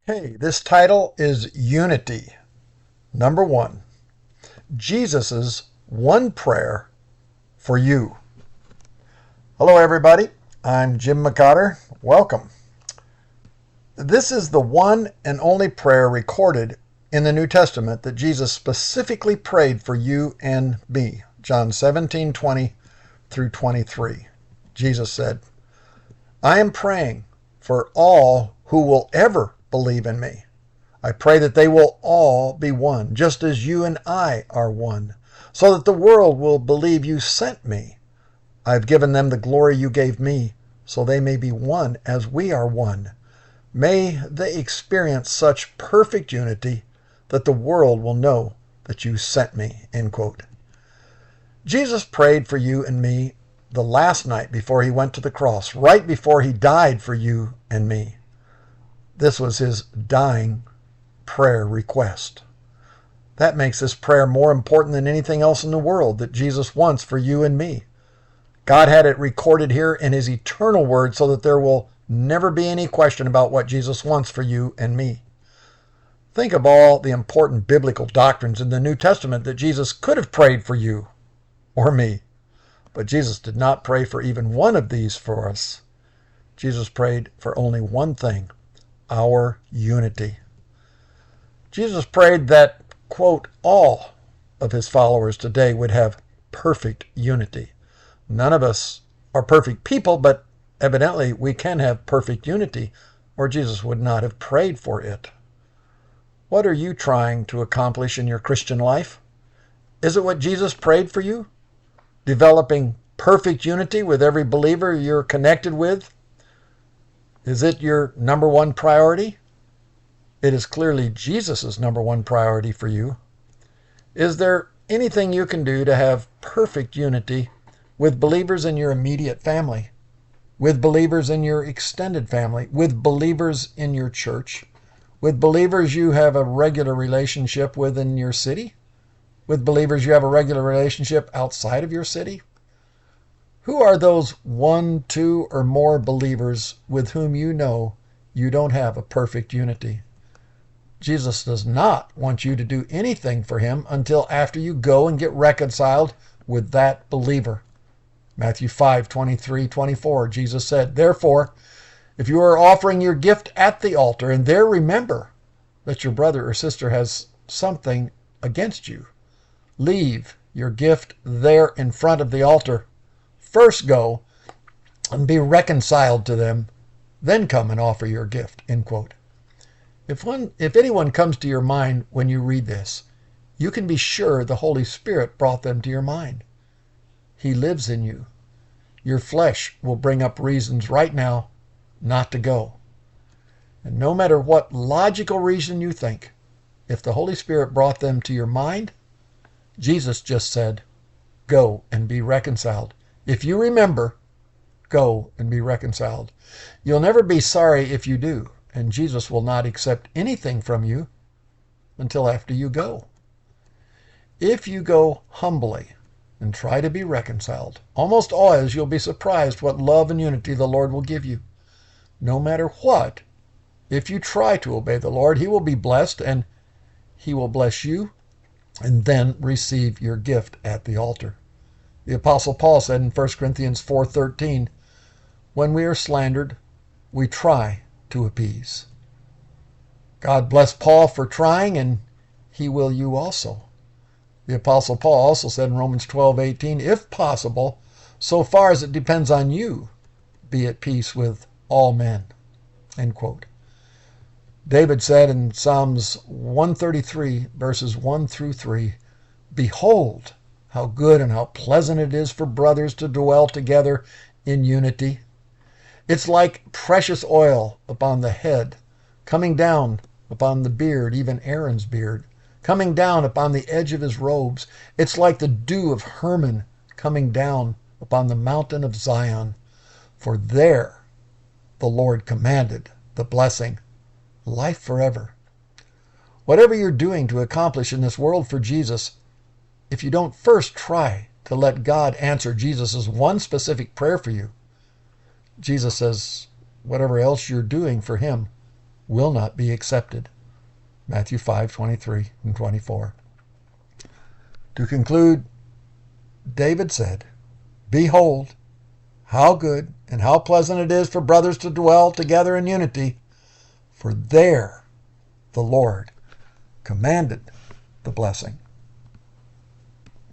Hey, this title is Unity. Number one, Jesus's one prayer for you. Hello, everybody. I'm Jim McCotter. Welcome. This is the one and only prayer recorded in the New Testament that Jesus specifically prayed for you and me. John 17:20 through 23. Jesus said, I am praying for all who will ever believe in me. I pray that they will all be one, just as you and I are one, so that the world will believe you sent me. I've given them the glory you gave me, so they may be one as we are one. May they experience such perfect unity that the world will know that you sent me. End quote. Jesus prayed for you and me the last night before he went to the cross, right before he died for you and me. This was his dying prayer request. That makes this prayer more important than anything else in the world that Jesus wants for you and me. God had it recorded here in his eternal word so that there will never be any question about what Jesus wants for you and me. Think of all the important biblical doctrines in the New Testament that Jesus could have prayed for you or me. But Jesus did not pray for even one of these for us. Jesus prayed for only one thing, our unity. Jesus prayed that, quote, all of his followers today would have perfect unity. None of us are perfect people, but evidently we can have perfect unity, or Jesus would not have prayed for it. What are you trying to accomplish in your Christian life? Is it what Jesus prayed for you? Developing perfect unity with every believer you're connected with? Is it your number one priority? It is clearly Jesus' number one priority for you. Is there anything you can do to have perfect unity with believers in your immediate family, with believers in your extended family, with believers in your church, with believers you have a regular relationship with in your city, with believers you have a regular relationship outside of your city? Who are those one, two, or more believers with whom you know you don't have a perfect unity? Jesus does not want you to do anything for him until after you go and get reconciled with that believer. Matthew 5:23-24, Jesus said, Therefore, if you are offering your gift at the altar and there remember that your brother or sister has something against you, leave your gift there in front of the altar. First go and be reconciled to them, then come and offer your gift. End quote. If anyone comes to your mind when you read this, you can be sure the Holy Spirit brought them to your mind. He lives in you. Your flesh will bring up reasons right now not to go. And no matter what logical reason you think, if the Holy Spirit brought them to your mind, Jesus just said, go and be reconciled. If you remember, go and be reconciled. You'll never be sorry if you do, and Jesus will not accept anything from you until after you go. If you go humbly and try to be reconciled, almost always you'll be surprised what love and unity the Lord will give you. No matter what, if you try to obey the Lord, he will be blessed, and he will bless you and then receive your gift at the altar. The Apostle Paul said in 1 Corinthians 4:13, when we are slandered, we try to appease. God bless Paul for trying, and he will you also. The Apostle Paul also said in Romans 12:18, if possible, so far as it depends on you, be at peace with all men. End quote. David said in Psalms 133, verses 1 through 3, Behold, how good and how pleasant it is for brothers to dwell together in unity. It's like precious oil upon the head, coming down upon the beard, even Aaron's beard, coming down upon the edge of his robes. It's like the dew of Hermon coming down upon the mountain of Zion. For there the Lord commanded the blessing, life forever. Whatever you're doing to accomplish in this world for Jesus, if you don't first try to let God answer Jesus' one specific prayer for you, Jesus says, whatever else you're doing for him will not be accepted. Matthew 5:23 and 24. To conclude, David said, "Behold, how good and how pleasant it is for brothers to dwell together in unity, for there the Lord commanded the blessing."